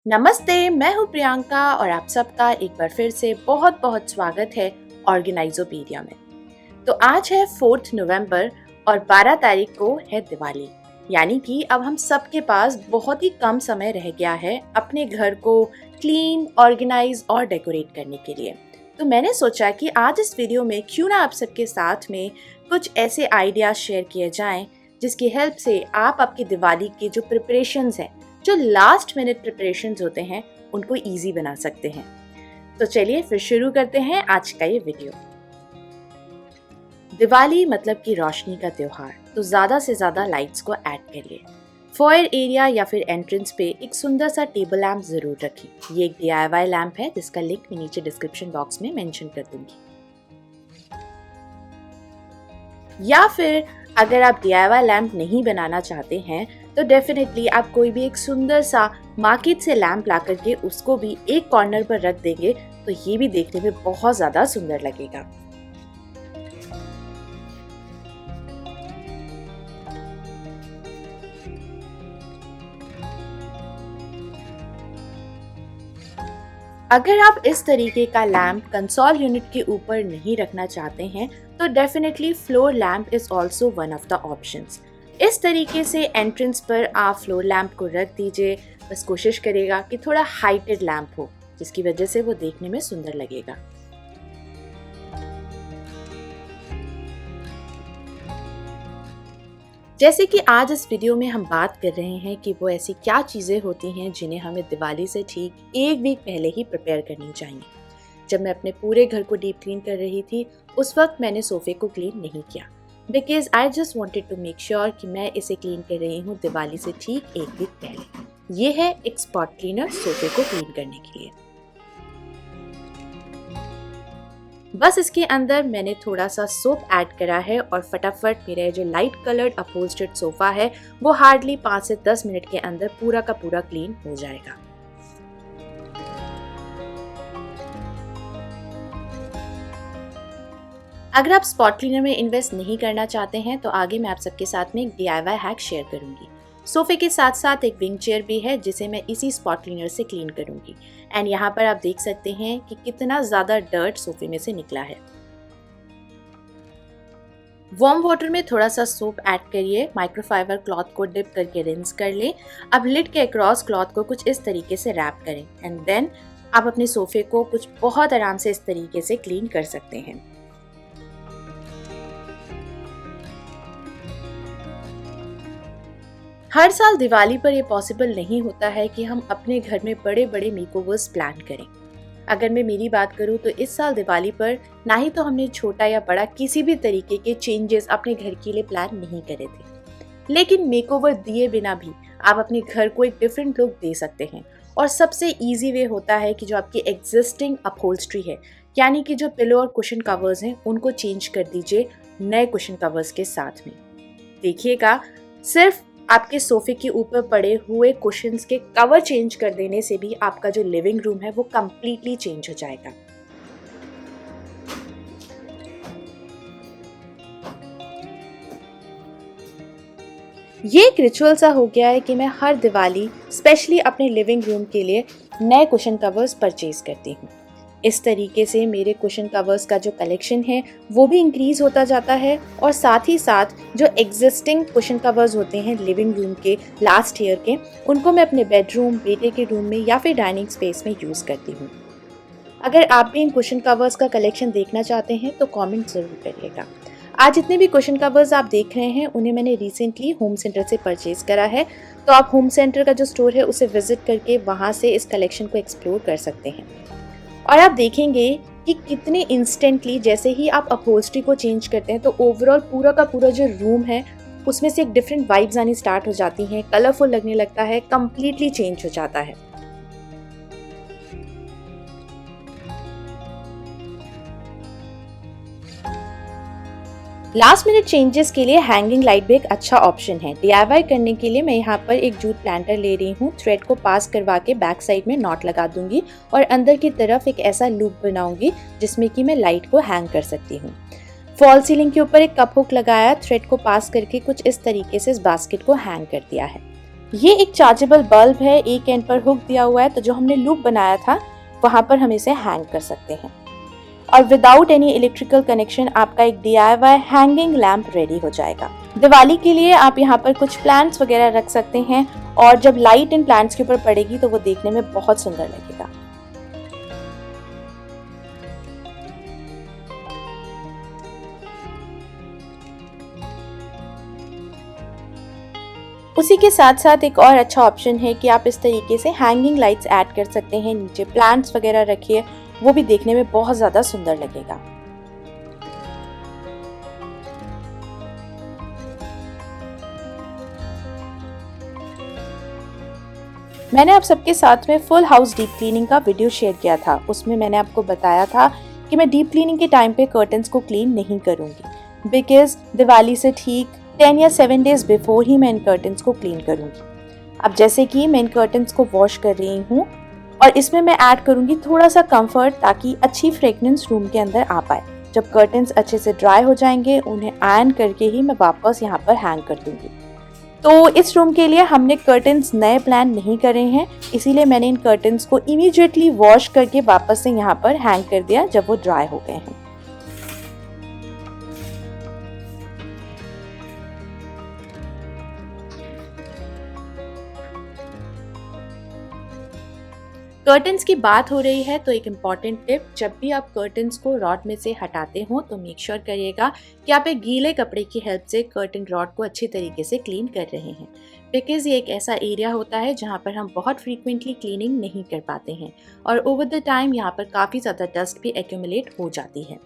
नमस्ते, मैं हूँ प्रियंका और आप सबका एक बार फिर से बहुत बहुत स्वागत है ऑर्गेनाइजोपीडिया में। तो आज है 4 नवंबर और 12 तारीख को है दिवाली। यानी कि अब हम सबके पास बहुत ही कम समय रह गया है अपने घर को क्लीन, ऑर्गेनाइज और डेकोरेट करने के लिए। तो मैंने सोचा कि आज इस वीडियो में क्यों ना आप सबके साथ में कुछ ऐसे आइडियाज शेयर किए जाएं जिसकी हेल्प से आप आपकी दिवाली के जो प्रिपरेशंस हैं, जो लास्ट मिनट प्रिपरेशंस होते हैं, उनको इजी बना सकते हैं। तो चलिए फिर शुरू करते हैं आज का ये वीडियो। दिवाली मतलब कि रोशनी का त्योहार, तो ज़्यादा से ज़्यादा लाइट्स को ऐड करिए। फॉयर एरिया या फिर एंट्रेंस पे एक सुंदर सा टेबल लैम्प ज़रूर रखिए। ये एक DIY लैम्प है जिसका लिंक मैं नीचे डिस्क्रिप्शन बॉक्स में मेंशन कर दूंगी। या फिर अगर आप DIY लैम्प नहीं बनाना चाहते हैं तो डेफिनेटली आप कोई भी एक सुंदर सा मार्केट से लैम्प ला करके उसको भी एक कॉर्नर पर रख देंगे तो ये भी देखने में बहुत ज़्यादा सुंदर लगेगा। अगर आप इस तरीके का लैम्प कंसोल यूनिट के ऊपर नहीं रखना चाहते हैं तो definitely floor lamp is also one of the options. इस तरीके से एंट्रेंस पर आप फ्लोर लैम्प को रख दीजिए। बस कोशिश करेगा कि थोड़ा हाइटेड लैम्प हो जिसकी वजह से वो देखने में सुंदर लगेगा। जैसे कि आज इस वीडियो में हम बात कर रहे हैं कि वो ऐसी क्या चीज़ें होती हैं जिन्हें हमें दिवाली से ठीक एक वीक पहले ही प्रिपेयर करनी चाहिए। जब मैं अपने पूरे घर को डीप क्लीन कर रही थी उस वक्त मैंने सोफे को क्लीन नहीं किया, because I just wanted to make sure कि मैं इसे क्लीन कर रही हूँ दिवाली से ठीक एक वीक पहले। ये है एक स्पॉट क्लीनर सोफे को क्लीन करने के लिए। बस इसके अंदर मैंने थोड़ा सा सोप ऐड करा है और फटाफट मेरा जो लाइट कलर्ड अपहोल्स्टर्ड सोफा है वो हार्डली 5 से 10 मिनट के अंदर पूरा का पूरा क्लीन हो जाएगा। अगर आप स्पॉट क्लीनर में इन्वेस्ट नहीं करना चाहते हैं तो आगे मैं आप सबके साथ में एक DIY हैक शेयर करूंगी। सोफे के साथ साथ एक विंग चेयर भी है जिसे मैं इसी स्पॉट क्लीनर से क्लीन करूंगी। एंड यहाँ पर आप देख सकते हैं कि कितना ज़्यादा डर्ट सोफे में से निकला है। वार्म वाटर में थोड़ा सा सोप ऐड करिए, माइक्रोफाइबर क्लॉथ को डिप करके रिंस कर लें। अब लिड के अक्रॉस क्लॉथ को कुछ इस तरीके से रैप करें एंड देन आप अपने सोफे को कुछ बहुत आराम से इस तरीके से क्लीन कर सकते हैं। हर साल दिवाली पर यह पॉसिबल नहीं होता है कि हम अपने घर में बड़े बड़े मेकओवर्स प्लान करें। अगर मैं मेरी बात करूं तो इस साल दिवाली पर ना ही तो हमने छोटा या बड़ा किसी भी तरीके के चेंजेस अपने घर के लिए प्लान नहीं करे थे, लेकिन मेकओवर दिए बिना भी आप अपने घर को एक डिफरेंट लुक दे सकते हैं। और सबसे ईजी वे होता है कि जो आपकी एग्जिस्टिंग अपहोल्स्ट्री है, यानी कि जो पिलो और कुशन कवर्स हैं, उनको चेंज कर दीजिए नए कुशन कवर्स के साथ में। देखिएगा, सिर्फ आपके सोफे के ऊपर पड़े हुए कुशन्स के कवर चेंज कर देने से भी आपका जो लिविंग रूम है वो कंप्लीटली चेंज हो जाएगा। ये एक रिचुअल सा हो गया है कि मैं हर दिवाली स्पेशली अपने लिविंग रूम के लिए नए कुशन कवर्स परचेज करती हूँ। इस तरीके से मेरे कुशन कवर्स का जो कलेक्शन है वो भी इंक्रीज होता जाता है और साथ ही साथ जो एग्जिस्टिंग कुशन कवर्स होते हैं लिविंग रूम के लास्ट ईयर के, उनको मैं अपने बेडरूम, बेटे के रूम में या फिर डाइनिंग स्पेस में यूज़ करती हूँ। अगर आप भी इन कुशन कवर्स का कलेक्शन देखना चाहते हैं तो कमेंट ज़रूर करिएगा। आज जितने भी कुशन कवर्स आप देख रहे हैं उन्हें मैंने रिसेंटली होम सेंटर से परचेज करा है, तो आप होम सेंटर का जो स्टोर है उसे विजिट करके वहाँ से इस कलेक्शन को एक्सप्लोर कर सकते हैं। और आप देखेंगे कि कितने इंस्टेंटली जैसे ही आप अपहोल्स्ट्री को चेंज करते हैं तो ओवरऑल पूरा का पूरा जो रूम है उसमें से एक डिफरेंट वाइब्स आनी स्टार्ट हो जाती हैं, कलरफुल लगने लगता है, कंप्लीटली चेंज हो जाता है। लास्ट मिनट चेंजेस के लिए हैंगिंग लाइट भी एक अच्छा ऑप्शन है। DIY करने के लिए मैं यहाँ पर एक जूट प्लांटर ले रही हूँ। थ्रेड को पास करवा के बैक साइड में नॉट लगा दूंगी और अंदर की तरफ एक ऐसा लूप बनाऊंगी जिसमें कि मैं लाइट को हैंग कर सकती हूँ। फॉल सीलिंग के ऊपर एक कप हुक लगाया, थ्रेड को पास करके कुछ इस तरीके से इस बास्केट को हैंग कर दिया है। ये एक चार्जेबल बल्ब है, एक एंड पर हुक दिया हुआ है, तो जो हमने लूप बनाया था वहां पर हम इसे हैंग कर सकते हैं। और विदाउट एनी इलेक्ट्रिकल कनेक्शन आपका एक DIY हैंगिंग लैम्प रेडी हो जाएगा। दिवाली के लिए आप यहाँ पर कुछ प्लांट्स वगैरह रख सकते हैं और जब लाइट इन प्लांट्स के ऊपर पड़ेगी तो वो देखने में बहुत सुंदर लगेगा। उसी के साथ साथ एक और अच्छा ऑप्शन है कि आप इस तरीके से हैंगिंग लाइट्स ऐड कर सकते हैं, नीचे प्लांट्स वगैरह रखिए, वो भी देखने में बहुत ज़्यादा सुंदर लगेगा। मैंने आप सबके साथ में फुल हाउस डीप क्लीनिंग का वीडियो शेयर किया था। उसमें मैंने आपको बताया था कि मैं डीप क्लीनिंग के टाइम पे कर्टन्स को क्लीन नहीं करूँगी, बिकॉज दिवाली से ठीक 10 या 7 डेज बिफोर ही मैं इन कर्टन्स को क्लीन करूँगी। अब जैसे कि मैं इन कर्टन्स को वॉश कर रही हूँ और इसमें मैं ऐड करूँगी थोड़ा सा कंफर्ट, ताकि अच्छी फ्रेगनेंस रूम के अंदर आ पाए। जब कर्टन्स अच्छे से ड्राई हो जाएंगे, उन्हें आयरन करके ही मैं वापस यहाँ पर हैंग कर दूँगी। तो इस रूम के लिए हमने कर्टन्स नए प्लान नहीं करे हैं, इसीलिए मैंने इन कर्टन्स को इमीडिएटली वॉश करके वापस से यहाँ पर हैंग कर दिया जब वो ड्राई हो गए हैं। कर्टन्स की बात हो रही है तो एक इम्पॉर्टेंट टिप, जब भी आप कर्टन्स को रॉड में से हटाते हो तो मेक श्योर करिएगा कि आप एक गीले कपड़े की हेल्प से कर्टन रॉड को अच्छी तरीके से क्लीन कर रहे हैं, बिकॉज ये एक ऐसा एरिया होता है जहाँ पर हम बहुत फ्रीक्वेंटली क्लीनिंग नहीं कर पाते हैं और ओवर द टाइम यहाँ पर काफ़ी ज़्यादा डस्ट भी एक्यूमुलेट हो जाती है।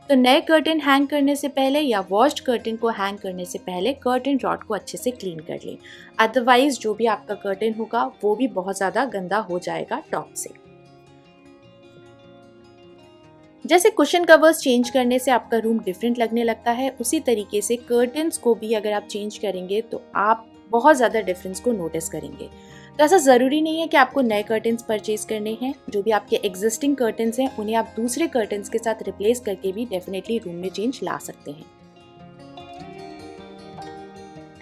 तो नए कर्टन हैंग करने से पहले या वॉश्ड कर्टन को हैंग करने से पहले कर्टन रॉड को अच्छे से क्लीन कर लें, अदरवाइज जो भी आपका कर्टन होगा वो भी बहुत ज़्यादा गंदा हो जाएगा टॉप से। जैसे कुशन कवर्स चेंज करने से आपका रूम डिफरेंट लगने लगता है, उसी तरीके से कर्टन्स को भी अगर आप चेंज करेंगे तो आप बहुत ज़्यादा डिफरेंस को नोटिस करेंगे। तो ऐसा ज़रूरी नहीं है कि आपको नए कर्टन्स परचेज करने हैं, जो भी आपके एग्जिस्टिंग कर्टन्स हैं उन्हें आप दूसरे कर्टन्स के साथ रिप्लेस करके भी डेफिनेटली रूम में चेंज ला सकते हैं।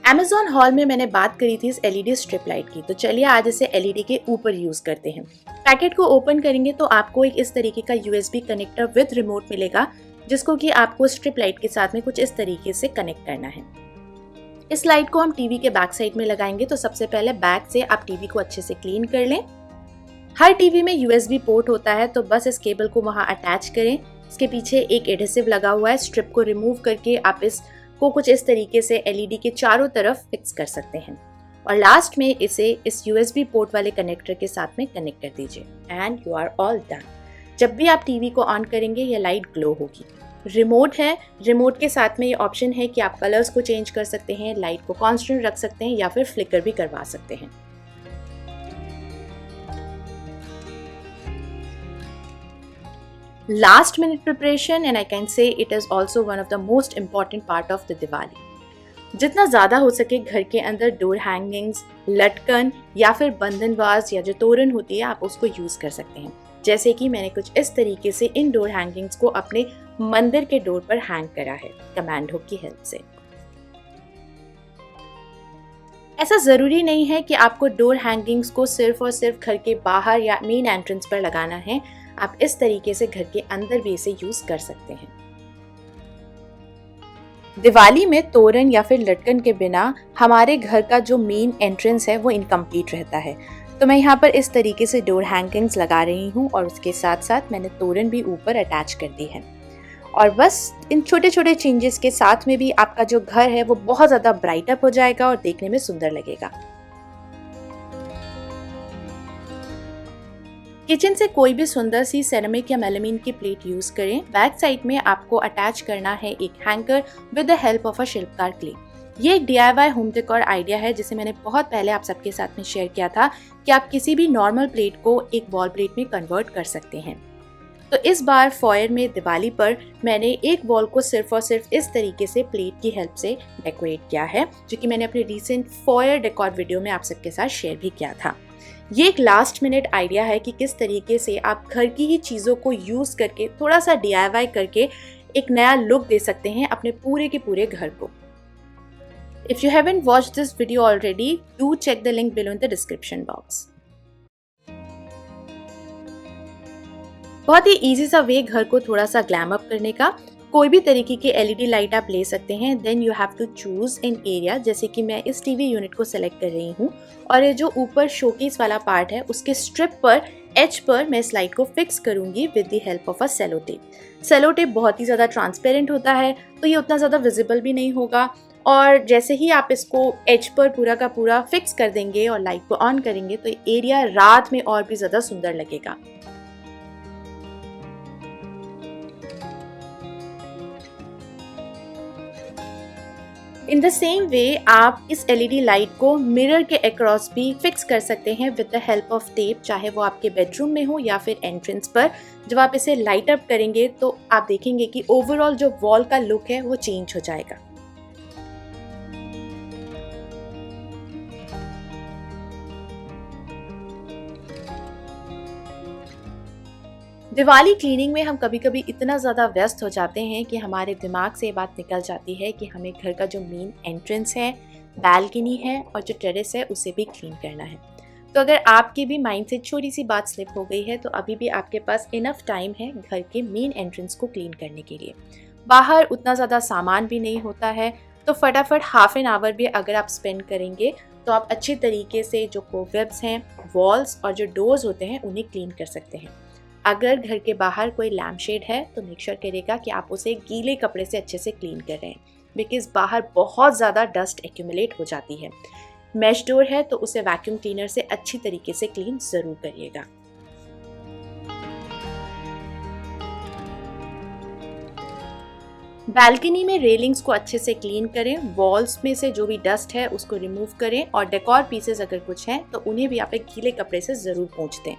Amazon हॉल में मैंने बात करी थी इस LED स्ट्रिप लाइट की, तो चलिए आज इसे LED के ऊपर यूज़ करते हैं। पैकेट को ओपन करेंगे तो आपको एक इस तरीके का USB कनेक्टर विद रिमोट मिलेगा, जिसको कि आपको स्ट्रिप लाइट के साथ में कुछ इस तरीके से कनेक्ट करना है। इस लाइट को हम टीवी के बैक साइड में लगाएंगे, तो सबसे पहले बैक से आप टीवी को अच्छे से क्लीन कर लें। हर टीवी में USB पोर्ट होता है, तो बस इस केबल को वहाँ अटैच करें। इसके पीछे एक एडहेसिव लगा हुआ है, स्ट्रिप को रिमूव करके आप इसको कुछ इस तरीके से LED के चारों तरफ फिक्स कर सकते हैं और लास्ट में इसे इस USB पोर्ट वाले कनेक्टर के साथ में कनेक्ट कर दीजिए and you are all done. जब भी आप टीवी को ऑन करेंगे ये लाइट ग्लो होगी। रिमोट है, रिमोट के साथ में ये ऑप्शन है कि आप कलर्स को चेंज कर सकते हैं, लाइट को कांस्टेंट रख सकते हैं या फिर फ्लिकर भी करवा सकते हैं। Last minute preparation and I can say it is also one of the most important part of the Diwali. जितना ज़्यादा हो सके घर के अंदर डोर हैंगिंग्स, लटकन या फिर बंधन वाज या जो तोरण होती है आप उसको यूज़ कर सकते हैं। जैसे कि मैंने कुछ इस तरीके से इन डोर हैंगिंग्स को अपने मंदिर के डोर पर हैंग करा है कमांड हुक की हेल्प से। ऐसा ज़रूरी नहीं है कि आपको डोर हैंगिंग्स को सिर्फ और सिर्फ घर के बाहर या मेन एंट्रेंस पर लगाना है, आप इस तरीके से घर के अंदर भी इसे यूज़ कर सकते हैं। दिवाली में तोरण या फिर लटकन के बिना हमारे घर का जो मेन एंट्रेंस है वो इनकम्प्लीट रहता है, तो मैं यहाँ पर इस तरीके से डोर हैंगिंग्स लगा रही हूँ और उसके साथ साथ मैंने तोरण भी ऊपर अटैच कर दी है। और बस इन छोटे छोटे चेंजेस के साथ में भी आपका जो घर है वो बहुत ज़्यादा ब्राइट अप हो जाएगा और देखने में सुंदर लगेगा। किचन से कोई भी सुंदर सी सेरेमिक या मेलामीन की प्लेट यूज करें। बैक साइड में आपको अटैच करना है एक hanger with the help of अ शिल्पकार क्ले। ये एक DIY होम डेकोर आइडिया है जिसे मैंने बहुत पहले आप सबके साथ में शेयर किया था कि आप किसी भी नॉर्मल प्लेट को एक वॉल प्लेट में कन्वर्ट कर सकते हैं। तो इस बार फॉयर में दिवाली पर मैंने एक वॉल को सिर्फ और सिर्फ इस तरीके से प्लेट की हेल्प से डेकोरेट किया है, जो कि मैंने अपने रिसेंट फॉयर डेकोर वीडियो में आप सबके साथ शेयर भी किया था। ये एक लास्ट मिनट आइडिया है कि किस तरीके से आप घर की ही चीज़ों को यूज़ करके थोड़ा सा DIY करके एक नया लुक दे सकते हैं अपने पूरे के पूरे घर को। If you haven't watched this video already, do check the link below in the description box. बहुत ही इजी सा वे घर को थोड़ा सा ग्लैम अप करने का। कोई भी तरीके की एलईडी लाइट आप ले सकते हैं। Then you have to choose an area, जैसे कि मैं इस टीवी यूनिट को सेलेक्ट कर रही हूँ और ये जो ऊपर शोकेस वाला पार्ट है उसके स्ट्रिप पर एज पर मैं इस लाइट को फिक्स करूंगी with the help of a cello tape. Cello tape बहुत ही ज़्यादा ट्रांसपेरेंट होता है तो ये उतना ज़्यादा विजिबल भी नहीं होगा, और जैसे ही आप इसको एज पर पूरा का पूरा फिक्स कर देंगे और लाइट को ऑन करेंगे तो एरिया रात में और भी ज़्यादा सुंदर लगेगा। इन द सेम वे आप इस एलईडी लाइट को मिरर के अक्रॉस भी फिक्स कर सकते हैं with the help of tape, चाहे वो आपके बेडरूम में हो या फिर एंट्रेंस पर। जब आप इसे लाइट अप करेंगे तो आप देखेंगे कि ओवरऑल जो वॉल का लुक है वो चेंज हो जाएगा। दिवाली क्लीनिंग में हम कभी कभी इतना ज़्यादा व्यस्त हो जाते हैं कि हमारे दिमाग से ये बात निकल जाती है कि हमें घर का जो मेन एंट्रेंस है, बैल्कनी है और जो टेरेस है उसे भी क्लीन करना है। तो अगर आपके भी माइंड से छोटी सी बात स्लिप हो गई है तो अभी भी आपके पास इनफ टाइम है घर के मेन एंट्रेंस को क्लीन करने के लिए। बाहर उतना ज़्यादा सामान भी नहीं होता है तो फटाफट हाफ एन आवर भी अगर आप स्पेंड करेंगे तो आप अच्छी तरीके से जो कोबवेब्स हैं, वॉल्स और जो डोर्स होते हैं उन्हें क्लीन कर सकते हैं। अगर घर के बाहर कोई लैम्प शेड है तो मेक श्योर करेगा कि आप उसे गीले कपड़े से अच्छे से क्लीन कर रहे हैं, बिकॉज बाहर बहुत ज़्यादा डस्ट एक्यूमुलेट हो जाती है। मैश डोर है तो उसे वैक्यूम क्लीनर से अच्छी तरीके से क्लीन ज़रूर करिएगा। बैल्कनी में रेलिंग्स को अच्छे से क्लीन करें, वॉल्स में से जो भी डस्ट है उसको रिमूव करें और डेकोर पीसेस अगर कुछ हैं तो उन्हें भी आप एक गीले कपड़े से ज़रूर पोंछ दें।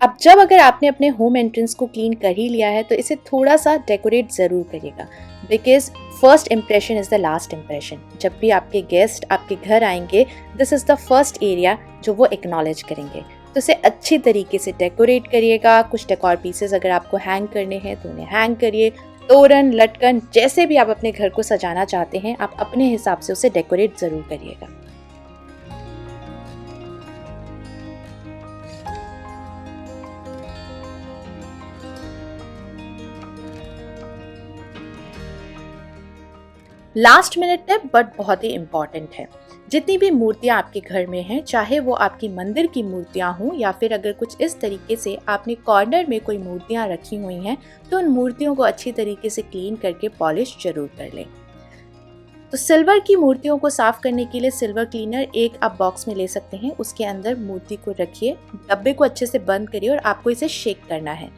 अब जब अगर आपने अपने होम एंट्रेंस को क्लीन कर ही लिया है तो इसे थोड़ा सा डेकोरेट ज़रूर करिएगा, because first impression is the last impression. जब भी आपके गेस्ट आपके घर आएंगे, this is the first area जो वो एक्नॉलेज करेंगे। तो इसे अच्छी तरीके से डेकोरेट करिएगा। कुछ डेकोर पीसेस अगर आपको हैंग करने हैं तो उन्हें हैंग करिए। तोरण, लटकन, जैसे भी आप अपने घर को सजाना चाहते हैं आप अपने हिसाब से उसे डेकोरेट ज़रूर करिएगा। लास्ट मिनट टिप बट बहुत ही इम्पॉर्टेंट है। जितनी भी मूर्तियाँ आपके घर में हैं, चाहे वो आपकी मंदिर की मूर्तियाँ हों या फिर अगर कुछ इस तरीके से आपने कॉर्नर में कोई मूर्तियाँ रखी हुई हैं तो उन मूर्तियों को अच्छी तरीके से क्लीन करके पॉलिश जरूर कर लें। तो सिल्वर की मूर्तियों को साफ करने के लिए सिल्वर क्लीनर एक आप बॉक्स में ले सकते हैं। उसके अंदर मूर्ति को रखिए, डब्बे को अच्छे से बंद करिए और आपको इसे शेक करना है।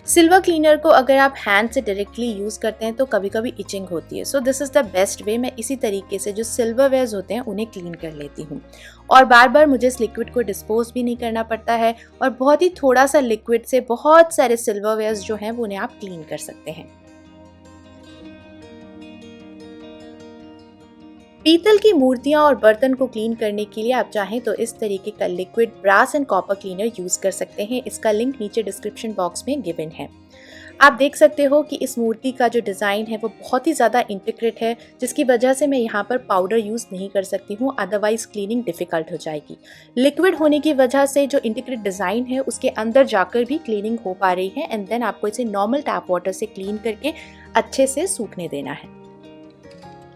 सिल्वर क्लीनर को अगर आप हैंड से डायरेक्टली यूज़ करते हैं तो कभी कभी इचिंग होती है, so this is the best way. मैं इसी तरीके से जो सिल्वर वेयर्स होते हैं उन्हें क्लीन कर लेती हूँ और बार बार मुझे इस लिक्विड को डिस्पोज भी नहीं करना पड़ता है और बहुत ही थोड़ा सा लिक्विड से बहुत सारे सिल्वर वेयर्स जो हैं वो उन्हें आप क्लीन कर सकते हैं। पीतल की मूर्तियां और बर्तन को क्लीन करने के लिए आप चाहें तो इस तरीके का liquid brass and copper cleaner use कर सकते हैं। इसका लिंक नीचे डिस्क्रिप्शन बॉक्स में गिवन है। आप देख सकते हो कि इस मूर्ति का जो डिज़ाइन है वो बहुत ही ज़्यादा इंट्रिकेट है, जिसकी वजह से मैं यहाँ पर पाउडर यूज़ नहीं कर सकती हूँ, अदरवाइज क्लीनिंग डिफ़िकल्ट हो जाएगी। लिक्विड होने की वजह से जो इंट्रिकेट डिज़ाइन है उसके अंदर जाकर भी क्लीनिंग हो पा रही है एंड देन आपको इसे नॉर्मल टैप वाटर से क्लीन करके अच्छे से सूखने देना है।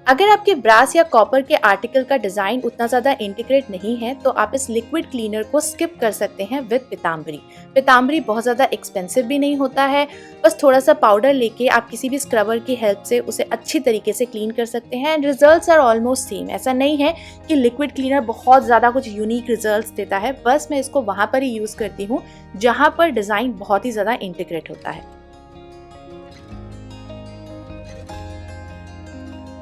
अगर आपके ब्रास या कॉपर के आर्टिकल का डिज़ाइन उतना ज़्यादा इंटीग्रेट नहीं है तो आप इस लिक्विड क्लीनर को स्किप कर सकते हैं विद पीताम्बरी। पीताम्बरी बहुत ज़्यादा एक्सपेंसिव भी नहीं होता है, बस थोड़ा सा पाउडर लेके आप किसी भी स्क्रबर की हेल्प से उसे अच्छी तरीके से क्लीन कर सकते हैं and results are almost same. ऐसा नहीं है कि लिक्विड क्लीनर बहुत ज़्यादा कुछ यूनिक रिजल्ट्स देता है, बस मैं इसको वहाँ पर ही यूज़ करती हूँ जहाँ पर डिज़ाइन बहुत ही ज़्यादा इंटीग्रेट होता है।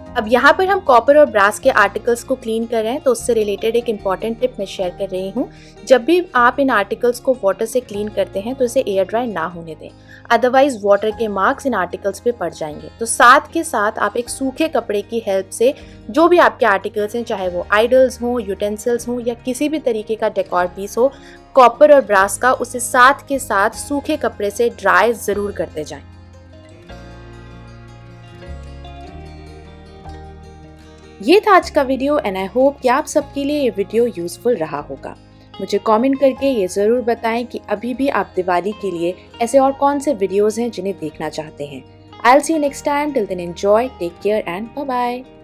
अब यहाँ पर हम कॉपर और ब्रास के आर्टिकल्स को क्लीन कर रहे हैं तो उससे रिलेटेड एक इम्पॉर्टेंट टिप मैं शेयर कर रही हूँ। जब भी आप इन आर्टिकल्स को वाटर से क्लीन करते हैं तो इसे एयर ड्राई ना होने दें, अदरवाइज वाटर के मार्क्स इन आर्टिकल्स पे पड़ जाएंगे। तो साथ के साथ आप एक सूखे कपड़े की हेल्प से जो भी आपके आर्टिकल्स हैं, चाहे वो आइडल्स हों, यूटेंसिल्स हों या किसी भी तरीके का डेकोर पीस हो, कॉपर और ब्रास का, उसे साथ के साथ सूखे कपड़े से ड्राई ज़रूर करते जाएं। ये था आज का वीडियो एंड आई होप कि आप सबके लिए ये वीडियो यूजफुल रहा होगा। मुझे कमेंट करके ये ज़रूर बताएं कि अभी भी आप दिवाली के लिए ऐसे और कौन से वीडियोस हैं जिन्हें देखना चाहते हैं। I'll see you next time. Till then, enjoy, take care, and bye bye.